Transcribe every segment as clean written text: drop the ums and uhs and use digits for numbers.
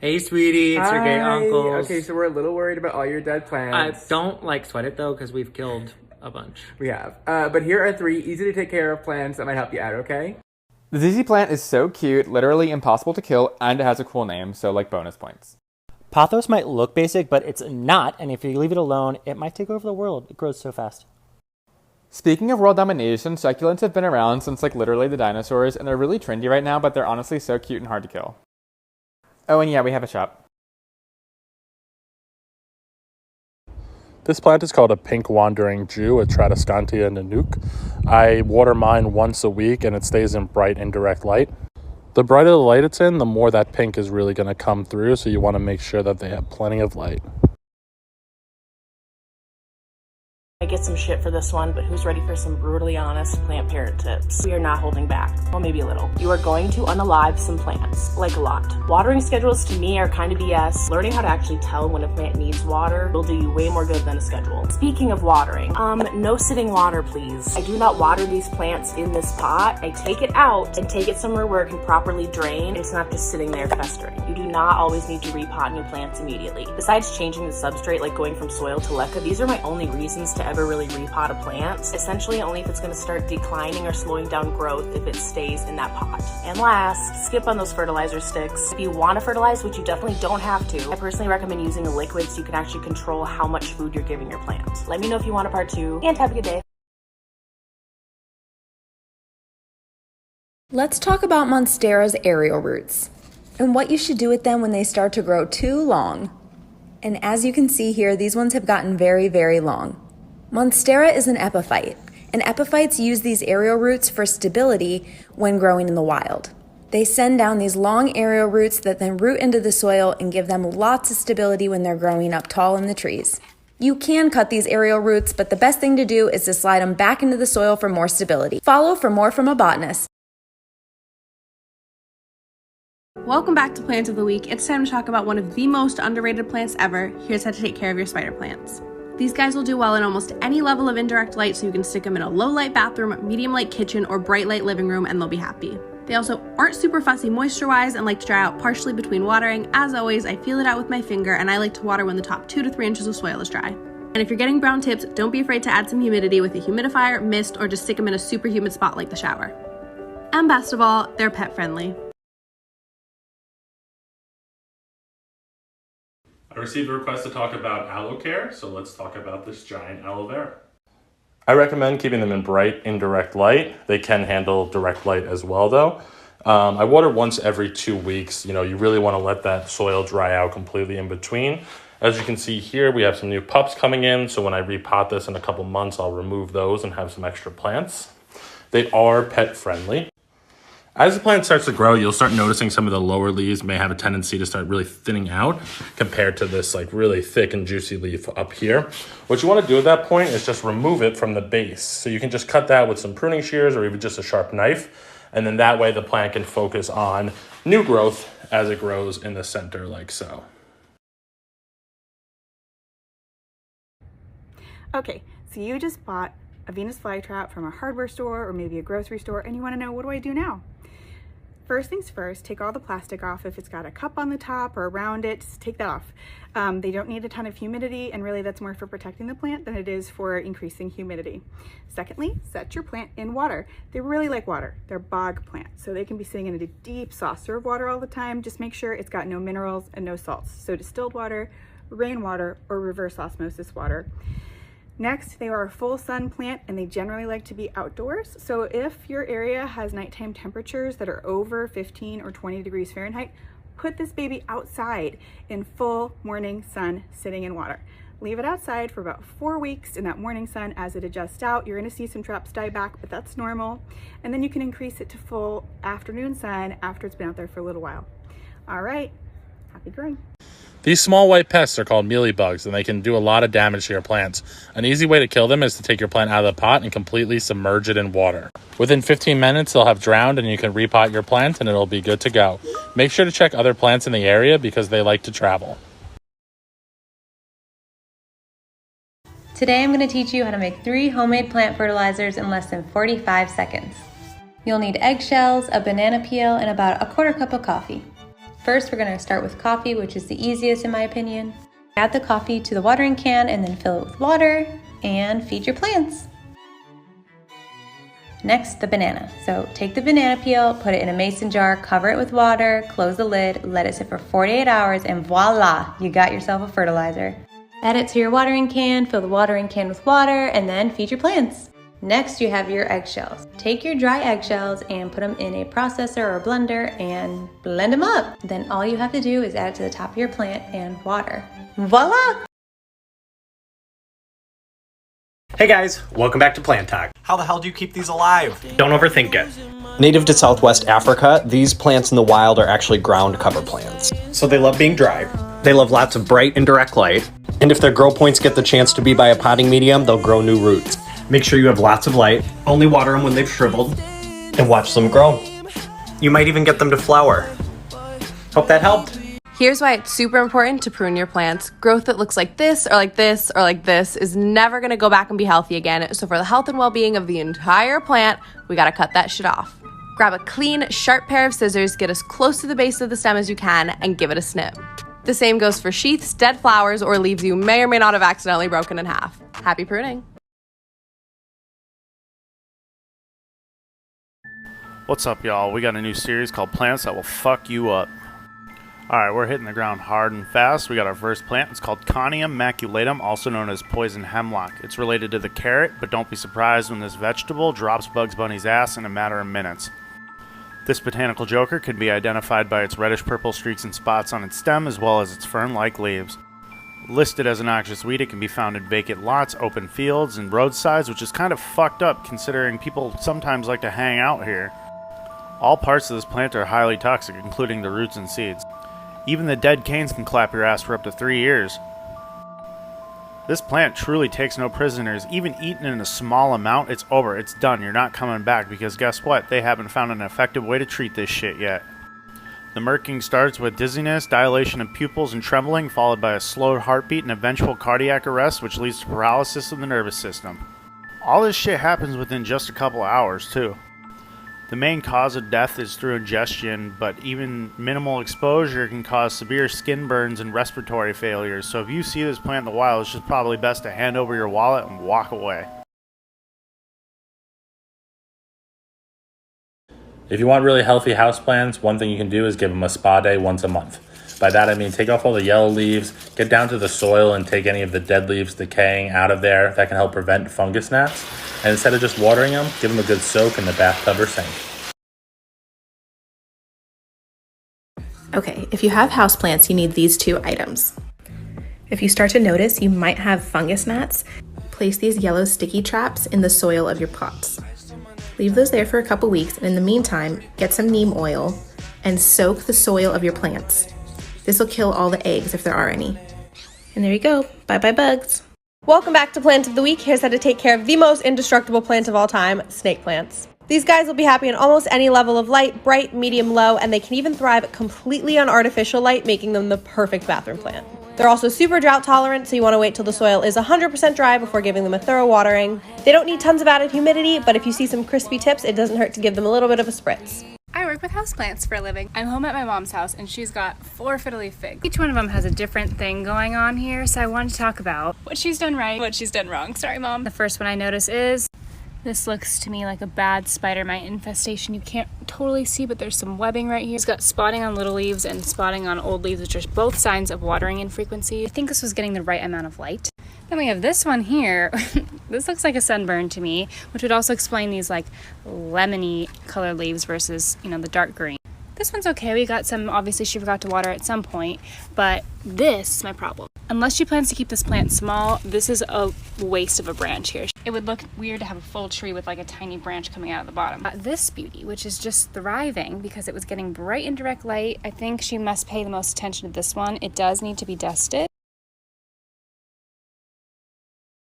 Hey, sweetie, it's your gay Hi. uncles. Okay, so we're a little worried about all your dead plants. Don't sweat it though, because we've killed a bunch. We have. But here are 3 easy to take care of plants that might help you out, okay? The ZZ plant is so cute, literally impossible to kill, and it has a cool name, so like bonus points. Pothos might look basic, but it's not, and if you leave it alone, it might take over the world. It grows so fast. Speaking of world domination, succulents have been around since like literally the dinosaurs, and they're really trendy right now, but they're honestly so cute and hard to kill. Oh, and yeah, we have a shop. This plant is called a pink wandering Jew, a Tradescantia nanook. I water mine once a week and it stays in bright indirect light. The brighter the light it's in, the more that pink is really going to come through, so you want to make sure that they have plenty of light. I get some shit for this one, but who's ready for some brutally honest plant parent tips? We are not holding back. Well, maybe a little. You are going to unalive some plants, like a lot. Watering schedules to me are kind of BS. Learning how to actually tell when a plant needs water will do you way more good than a schedule. Speaking of watering, no sitting water, please. I do not water these plants in this pot. I take it out and take it somewhere where it can properly drain. It's not just sitting there festering. You do not always need to repot new plants immediately. Besides changing the substrate, like going from soil to leca, these are my only reasons to ever really repot a plant. Essentially only if it's going to start declining or slowing down growth if it stays in that pot. And last, skip on those fertilizer sticks. If you want to fertilize, which you definitely don't have to, I personally recommend using a liquid so you can actually control how much food you're giving your plant. Let me know if you want a part 2, and have a good day. Let's talk about Monstera's aerial roots and what you should do with them when they start to grow too long. And as you can see here, these ones have gotten very, very long. Monstera is an epiphyte, and epiphytes use these aerial roots for stability when growing in the wild. They send down these long aerial roots that then root into the soil and give them lots of stability when they're growing up tall in the trees. You can cut these aerial roots, but the best thing to do is to slide them back into the soil for more stability. Follow for more from a botanist. Welcome back to Plant of the Week. It's time to talk about one of the most underrated plants ever. Here's how to take care of your spider plants. These guys will do well in almost any level of indirect light, so you can stick them in a low light bathroom, medium light kitchen, or bright light living room, and they'll be happy. They also aren't super fussy moisture-wise and like to dry out partially between watering. As always, I feel it out with my finger, and I like to water when the top 2 to 3 inches of soil is dry. And if you're getting brown tips, don't be afraid to add some humidity with a humidifier, mist, or just stick them in a super humid spot like the shower. And best of all, they're pet friendly. I received a request to talk about aloe care, so let's talk about this giant aloe vera. I recommend keeping them in bright, indirect light. They can handle direct light as well, though. I water once every 2 weeks. You really want to let that soil dry out completely in between. As you can see here, we have some new pups coming in, so when I repot this in a couple months, I'll remove those and have some extra plants. They are pet friendly. As the plant starts to grow, you'll start noticing some of the lower leaves may have a tendency to start really thinning out compared to this like really thick and juicy leaf up here. What you want to do at that point is just remove it from the base. So you can just cut that with some pruning shears or even just a sharp knife. And then that way the plant can focus on new growth as it grows in the center like so. Okay, so you just bought a Venus flytrap from a hardware store or maybe a grocery store, and you want to know, what do I do now? First things first, take all the plastic off. If it's got a cup on the top or around it, just take that off. They don't need a ton of humidity, and really that's more for protecting the plant than it is for increasing humidity. Secondly, set your plant in water. They really like water. They're bog plants, so they can be sitting in a deep saucer of water all the time. Just make sure it's got no minerals and no salts. So distilled water, rainwater, or reverse osmosis water. Next, they are a full sun plant, and they generally like to be outdoors. So if your area has nighttime temperatures that are over 15 or 20 degrees Fahrenheit, put this baby outside in full morning sun sitting in water. Leave it outside for about 4 weeks in that morning sun. As it adjusts out, you're gonna see some traps die back, but that's normal. And then you can increase it to full afternoon sun after it's been out there for a little while. All right, happy growing. These small white pests are called mealybugs, and they can do a lot of damage to your plants. An easy way to kill them is to take your plant out of the pot and completely submerge it in water. Within 15 minutes, they'll have drowned, and you can repot your plant and it'll be good to go. Make sure to check other plants in the area because they like to travel. Today I'm going to teach you how to make 3 homemade plant fertilizers in less than 45 seconds. You'll need eggshells, a banana peel, and about a 1/4 cup of coffee. First, we're going to start with coffee, which is the easiest in my opinion. Add the coffee to the watering can and then fill it with water and feed your plants. Next, the banana. So take the banana peel, put it in a mason jar, cover it with water, close the lid, let it sit for 48 hours, and voila, you got yourself a fertilizer. Add it to your watering can, fill the watering can with water, and then feed your plants. Next, you have your eggshells. Take your dry eggshells and put them in a processor or blender and blend them up. Then all you have to do is add it to the top of your plant and water. Voila! Hey guys, welcome back to Planttok. How the hell do you keep these alive? Don't overthink it. Native to Southwest Africa, these plants in the wild are actually ground cover plants. So they love being dry. They love lots of bright and direct light. And if their grow points get the chance to be by a potting medium, they'll grow new roots. Make sure you have lots of light. Only water them when they've shriveled. And watch them grow. You might even get them to flower. Hope that helped. Here's why it's super important to prune your plants. Growth that looks like this or like this or like this is never gonna go back and be healthy again. So for the health and well-being of the entire plant, we gotta cut that shit off. Grab a clean, sharp pair of scissors, get as close to the base of the stem as you can, and give it a snip. The same goes for sheaths, dead flowers, or leaves you may or may not have accidentally broken in half. Happy pruning. What's up, y'all? We got a new series called Plants That Will Fuck You Up. Alright, we're hitting the ground hard and fast. We got our first plant. It's called Conium maculatum, also known as poison hemlock. It's related to the carrot, but don't be surprised when this vegetable drops Bugs Bunny's ass in a matter of minutes. This botanical joker can be identified by its reddish-purple streaks and spots on its stem, as well as its fern-like leaves. Listed as a noxious weed, it can be found in vacant lots, open fields, and roadsides, which is kind of fucked up considering people sometimes like to hang out here. All parts of this plant are highly toxic, including the roots and seeds. Even the dead canes can clap your ass for up to 3 years. This plant truly takes no prisoners. Even eaten in a small amount, it's over. It's done. You're not coming back because guess what? They haven't found an effective way to treat this shit yet. The murking starts with dizziness, dilation of pupils, and trembling, followed by a slow heartbeat and eventual cardiac arrest, which leads to paralysis of the nervous system. All this shit happens within just a couple of hours, too. The main cause of death is through ingestion, but even minimal exposure can cause severe skin burns and respiratory failures, so if you see this plant in the wild, it's just probably best to hand over your wallet and walk away. If you want really healthy houseplants, one thing you can do is give them a spa day once a month. By that I mean take off all the yellow leaves, get down to the soil and take any of the dead leaves decaying out of there. That can help prevent fungus gnats. And instead of just watering them, give them a good soak in the bathtub or sink. Okay, if you have houseplants, you need these 2 items. If you start to notice you might have fungus gnats, place these yellow sticky traps in the soil of your pots. Leave those there for a couple weeks, and in the meantime, get some neem oil and soak the soil of your plants. This will kill all the eggs if there are any. And there you go. Bye-bye bugs. Welcome back to Plant of the Week. Here's how to take care of the most indestructible plant of all time, snake plants. These guys will be happy in almost any level of light, bright, medium, low, and they can even thrive completely on artificial light, making them the perfect bathroom plant. They're also super drought tolerant, so you want to wait till the soil is 100% dry before giving them a thorough watering. They don't need tons of added humidity, but if you see some crispy tips, it doesn't hurt to give them a little bit of a spritz. I work with houseplants for a living. I'm home at my mom's house and she's got 4 fiddly figs. Each one of them has a different thing going on here, so I wanted to talk about what she's done right, what she's done wrong. Sorry, Mom. The first one I notice is this looks to me like a bad spider mite infestation. You can't totally see, but there's some webbing right here. It's got spotting on little leaves and spotting on old leaves, which are both signs of watering infrequency. I think this was getting the right amount of light. Then we have this one here. This looks like a sunburn to me, which would also explain these like lemony colored leaves versus, the dark green. This one's okay. We got some, obviously she forgot to water at some point, but this is my problem. Unless she plans to keep this plant small, this is a waste of a branch here. It would look weird to have a full tree with like a tiny branch coming out of the bottom. This beauty, which is just thriving because it was getting bright and direct light, I think she must pay the most attention to this one. It does need to be dusted.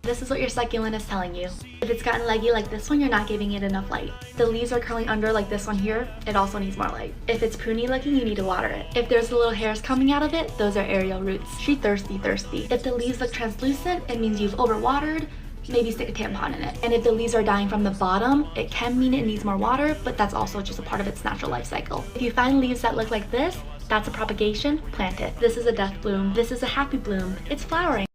This is what your succulent is telling you. If it's gotten leggy like this one, you're not giving it enough light. If the leaves are curling under like this one here, it also needs more light. If it's pruny looking, you need to water it. If there's little hairs coming out of it, those are aerial roots. She's thirsty. If the leaves look translucent, it means you've overwatered. Maybe stick a tampon in it. And if the leaves are dying from the bottom, it can mean it needs more water, but that's also just a part of its natural life cycle. If you find leaves that look like this, That's a propagation, plant it. This is a death bloom. This is a happy bloom. It's flowering.